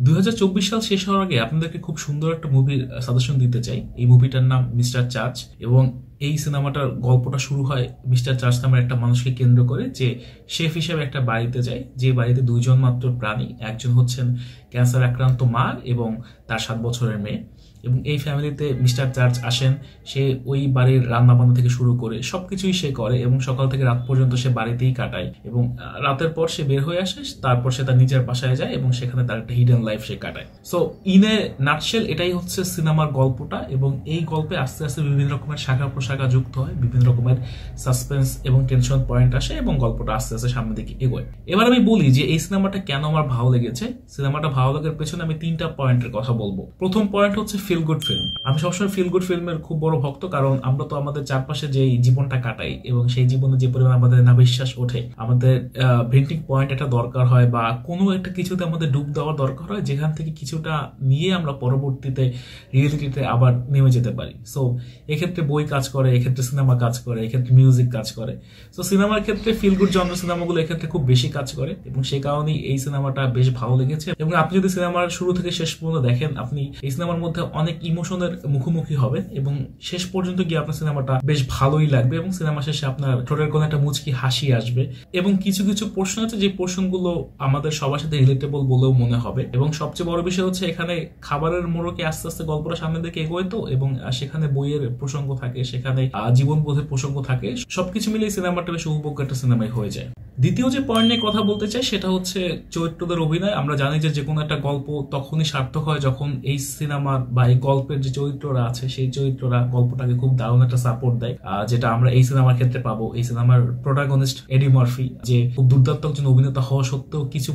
2024 সাল শেষ হওয়ার আগে আপনাদেরকে খুব সুন্দর একটা মুভির সাজেশন দিতে চাই। এই মুভিটার নাম মিস্টার চার্চ এবং এই সিনেমাটার গল্পটা শুরু হয় মিস্টার চার্চ নামের একটা মানুষকে কেন্দ্র করে, যে শেফ হিসেবে একটা বাড়িতে যায়, যে বাড়িতে দুইজন মাত্র প্রাণী, একজন হচ্ছেন ক্যান্সার আক্রান্ত মা এবং তার 7 বছরের মেয়ে। এবং এই ফ্যামিলিতে মিস্টার চার্চ আসেন। সে ওই বাড়ির রান্নাবান্না থেকে শুরু করে সবকিছুই সে করে এবং সকাল থেকে রাত পর্যন্ত সে বাড়িতেই কাটায় এবং রাতের পর সে বের হয়ে আসে, তারপর সে তার নিজের বাসায় যায় এবং সেখানে তার একটা হিডেন লাইফ সে কাটায়। সো ইন এ নাটশেল এটাই হচ্ছে সিনেমার গল্পটা। এবং এই গল্পে আস্তে আস্তে বিভিন্ন রকমের শাখা প্রশাখা যুক্ত হয়, বিভিন্ন রকমের সাসপেন্স এবং টেনশন পয়েন্ট আসে এবং গল্পটা আস্তে আস্তে সামনের দিকে এগোয়। এবার আমি বলি যে এই সিনেমাটা কেন আমার ভালো লেগেছে। সিনেমাটা ভালো লাগার পেছনে আমি 3টা পয়েন্টের কথা বলবো। প্রথম পয়েন্ট হচ্ছে ফিল গুড ফিল্ম। আমি সবসময় ফিল গুড ফিল্মের খুব বড় ভক্ত, কারণ আমরা তো আমাদের চারপাশে যে জীবনটা কাটাই এবং সেই জীবনে যে পরিমাণ আমাদের না বিশ্বাস ওঠে, আমাদের ভেন্টিং পয়েন্ট একটা দরকার হয় বা কোনো একটা কিছুতে আমাদের ডুব দেওয়ার দরকার হয়, যেখান থেকে কিছুটা নিয়ে আমরা পরবর্তীতে রিয়েলিটিতে আবার নেমে যেতে পারি। সো এক্ষেত্রে বই কাজ করে, এক্ষেত্রে সিনেমা কাজ করে, এক্ষেত্রে মিউজিক কাজ করে। সো সিনেমার ক্ষেত্রে ফিল গুড জনরার সিনেমাগুলো এক্ষেত্রে খুব বেশি কাজ করে এবং সেই কারণেই এই সিনেমাটা বেশ ভালো লেগেছে। এবং আপনি যদি সিনেমার শুরু থেকে শেষ পর্যন্ত দেখেন, আপনি এই সিনেমার মধ্যে অনেক ইমোশনের মুখোমুখি হবেন এবং শেষ পর্যন্ত গিয়ে আপনার সিনেমাটা বেশ ভালোই লাগবে এবং সিনেমা শেষে আপনার ঠোঁটের কোণে একটা মুচকি হাসি আসবে। এবং কিছু কিছু পোর্শন আছে যে পোর্শনগুলো আমাদের সবার সাথে রিলেটেবল বলেও মনে হবে। এবং সবচেয়ে বড় বিষয় হচ্ছে এখানে খাবারের মোড়কে আস্তে আস্তে গল্পটা সামনের দিকে এগোয় তো, এবং সেখানে বইয়ের প্রসঙ্গ থাকে, সেখানে জীবনবোধের প্রসঙ্গ থাকে। সবকিছু মিলে সিনেমাটা বেশ উপভোগ্য একটা সিনেমায় হয়ে যায়। দ্বিতীয় যে পয়েন্ট নিয়ে কথা বলতে চাই সেটা হচ্ছে চরিত্রদের অভিনয়। আমরা জানি যে কোনো একটা গল্প তখনই সার্থক হয় যখন এই সিনেমার বা এই গল্পের যে চরিত্ররা আছে সেই চরিত্ররা গল্পটাকে খুব দারুণ একটা সাপোর্ট দেয়, যেটা আমরা এই সিনেমার ক্ষেত্রে পাবো। এই সিনেমার প্রোটাগনিস্ট এডি মার্ফি, যে খুব দুর্দান্ত একজন অভিনেতা হওয়া সত্ত্বেও কিছু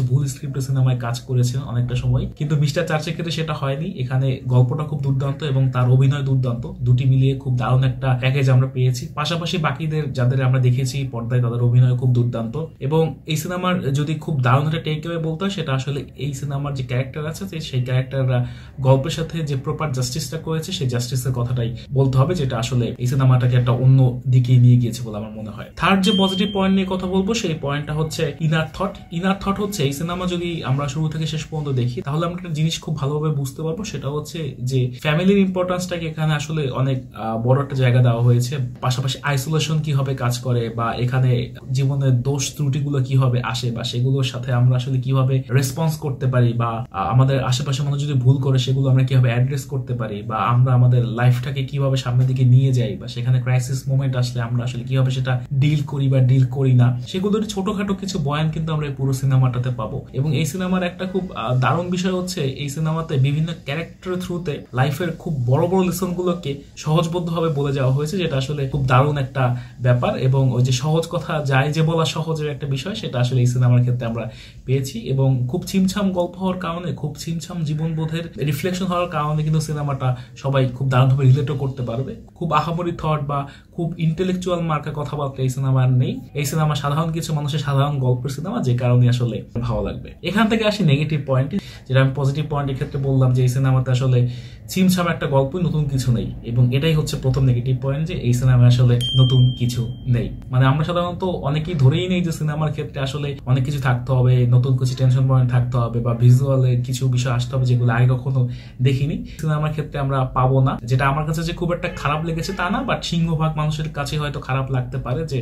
ভুল স্ক্রিপ্টের সিনেমায় কাজ করেছেন অনেকটা সময়, কিন্তু মিস্টার চার্চের ক্ষেত্রে সেটা হয়নি। এখানে গল্পটা খুব দুর্দান্ত এবং তার অভিনয় দুর্দান্ত, দুটি মিলিয়ে খুব দারুণ একটা প্যাকেজ আমরা পেয়েছি। পাশাপাশি বাকিদের যাদের আমরা দেখেছি পর্দায়, তাদের অভিনয় খুব দুর্দান্ত। এবং এই সিনেমার যদি খুব দারুণ একটা টেক অ্যাওয়ে বলতে হয়, সেটা আসলে এই সিনেমার যে ক্যারেক্টার আছে সেই ক্যারেক্টাররা গল্পের সাথে যে প্রপার জাস্টিসটা করেছে সেই জাস্টিসের কথাটাই বলতে হবে, যেটা আসলে এই সিনেমাটাকে একটা অন্য দিকে নিয়ে গিয়েছে বলে আমার মনে হয়। থার্ড যে পজিটিভ পয়েন্ট নিয়ে কথা বলবো সেই পয়েন্টটা হচ্ছে ইনার থট। ইনার থট হচ্ছে এই সিনেমা যদি আমরা শুরু থেকে শেষ পর্যন্ত দেখি, তাহলে আমরা একটা জিনিস খুব ভালোভাবে বুঝতে পারবো, সেটা হচ্ছে যে ফ্যামিলির ইম্পর্টেন্সটাকে এখানে আসলে অনেক বড় একটা জায়গা দেওয়া হয়েছে। পাশাপাশি আইসোলেশন কিভাবে কাজ করে বা এখানে জীবনের দোষ ত্রুটিগুলো কিভাবে আসে বা সেগুলোর সাথে আমরা আসলে কিভাবে রেসপন্স করতে পারি, বা আমাদের আশেপাশে মানুষ যদি ভুল করে সেগুলো আমরা কিভাবে অ্যাড্রেস করতে পারি, বা আমরা আমাদের লাইফটাকে কিভাবে সামনের দিকে নিয়ে যাই, বা সেখানে ক্রাইসিস মোমেন্ট আসলে আমরা আসলে কিভাবে সেটা ডিল করি বা ডিল করি না, সেগুলোর ছোটখাটো কিছু বয়ান কিন্তু আমরা এই পুরো সিনেমাটাতে পাবো। এবং এই সিনেমার একটা খুব দারুণ বিষয় হচ্ছে এই সিনেমাতে বিভিন্ন ক্যারেক্টারের থ্রুতে লাইফের খুব বড় বড় লেসন গুলোকে সহজবদ্ধভাবে বলে যাওয়া হয়েছে, যেটা আসলে খুব দারুণ একটা ব্যাপার। এবং ওই যে সহজ কথা যায় যে বলা সহজের একটা বিষয়, সেটা আসলে এই সিনেমার ক্ষেত্রে আমরা পেয়েছি। এবং খুব ছিমছাম গল্প হওয়ার কারণে, খুব ছিমছাম জীবনবোধের রিফ্লেকশন হওয়ার কারণে কিন্তু সিনেমাটা সবাই খুব দারুণভাবে রিলেটও করতে পারবে। খুব আহামরি থট বা খুব ইন্টেলেকচুয়াল মার্কা কথাবার্তা এই সিনেমার নেই। এই সিনেমা সাধারণ কিছু মানুষের সাধারণ গল্পের সিনেমা, যে কারণে আসলে ভালো লাগবে। এখান থেকে আসি নেগেটিভ পয়েন্ট, যেটা আমি পজিটিভ পয়েন্টের ক্ষেত্রে বললাম যে এই সিনেমাতে আসলে ছিমছাম একটা গল্পই, নতুন কিছু নেই। এবং এটাই হচ্ছে প্রথম নেগেটিভ পয়েন্ট, যে এই সিনেমায় আসলে নতুন কিছু নেই। মানে আমরা সাধারণত অনেকেই ধরেই নেই যে সিনেমার ক্ষেত্রে আসলে অনেক কিছু থাকতে হবে, নতুন কিছু টেনশন পয়েন্ট থাকতে হবে বা ভিজুয়ালে কিছু বিষয় আসতে হবে যেগুলো আগে কখনো দেখিনি। সিনেমার ক্ষেত্রে আমরা পাবো না, যেটা আমার কাছে যে খুব একটা খারাপ লেগেছে তা না, বাট সিংহভাগ মানুষের কাছে হয়তো খারাপ লাগতে পারে যে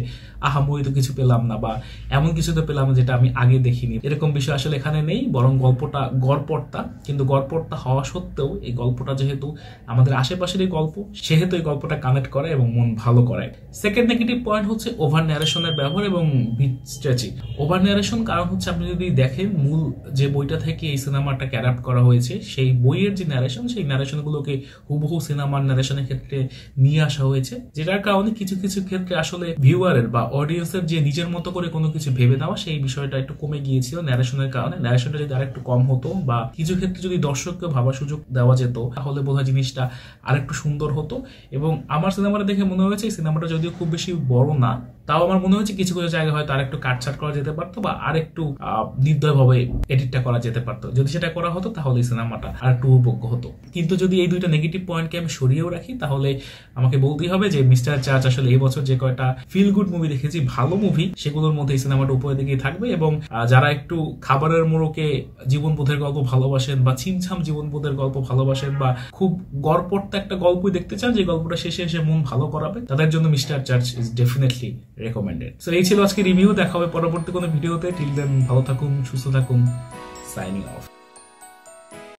আহামরি তো কিছু পেলাম না বা এমন কিছু তো পেলাম না যেটা আমি আগে দেখিনি। এরকম বিষয় আসলে এখানে নেই, বরং গল্পটা গড়পড়তা। কিন্তু গড়পড়তা হওয়া সত্ত্বেও এই গল্পটা যেহেতু আমাদের আশেপাশেরই গল্প, সেহেতু এই গল্পটা কানেক্ট করে এবং মন ভালো করে। সেকেন্ড নেগেটিভ পয়েন্ট হচ্ছে ওভার ন্যারেশনের ব্যবহার এবং বিট স্ট্রেচিং। ওভার ন্যারেশন কারণ হচ্ছে আপনি যদি দেখেন মূল যে বইটা থেকে এই সিনেমাটা ক্যাডাপ্ট করা হয়েছে, সেই বইয়ের যে ন্যারেশন, সেই ন্যারেশনগুলোকে হুবহু সিনেমার ন্যারেশনের ক্ষেত্রে নিয়ে আসা হয়েছে, যেটার কারণে কিছু কিছু ক্ষেত্রে আসলে ভিউয়ারের বা অডিয়েন্সের যে নিজের মতো করে কোনো কিছু ভেবে নেওয়া, সেই বিষয়টা একটু কমে গিয়েছিল ন্যারেশনের কারণে। ন্যারেশনটা যদি আরেকটু কম হতো বা কিছু ক্ষেত্রে যদি দর্শককে ভাবার সুযোগ দেওয়া যেত, তাহলে বোধহয় জিনিসটা আরেকটু সুন্দর হতো। এবং আমার সিনেমাটা দেখে মনে হয়েছে এই সিনেমাটা যদিও খুব বেশি বড় না, তাও আমার মনে হচ্ছে কিছু কিছু জায়গায় হয়তো আরেকটু কাটছাট করা যেতে পারতো বা আরেকটু নির্দয়ভাবে এডিটটা করা যেতে পারতো। যদি সেটা করা হতো তাহলে এই সিনেমাটা আর একটু উপভোগ্য হতো। কিন্তু যদি এই দুইটা নেগেটিভ পয়েন্টকে আমি সরিয়েও রাখি তাহলে আমাকে বলতেই হবে যে মিস্টার চার্চ আসলে এই বছর যে কয়টা ফিল গুড মুভি দেখেছি, ভালো মুভি, সেগুলোর মধ্যে এই সিনেমাটা উপরের দিকেই থাকবে। এবং যারা একটু খাবারের মোড়কে জীবনবোধের গল্প ভালোবাসেন বা ছিমছাম জীবনবোধের গল্প ভালোবাসেন বা খুব গড়পড়তা একটা গল্পই দেখতে চান যে গল্পটা শেষে এসে মন ভালো করাবে, তাদের জন্য mister church is definitely recommended. So এই ছিল আজকে রিভিউ। দেখা হবে পরবর্তী কোনো ভিডিওতে। টিল দেন ভালো থাকুন, সুস্থ থাকুন। Signing off.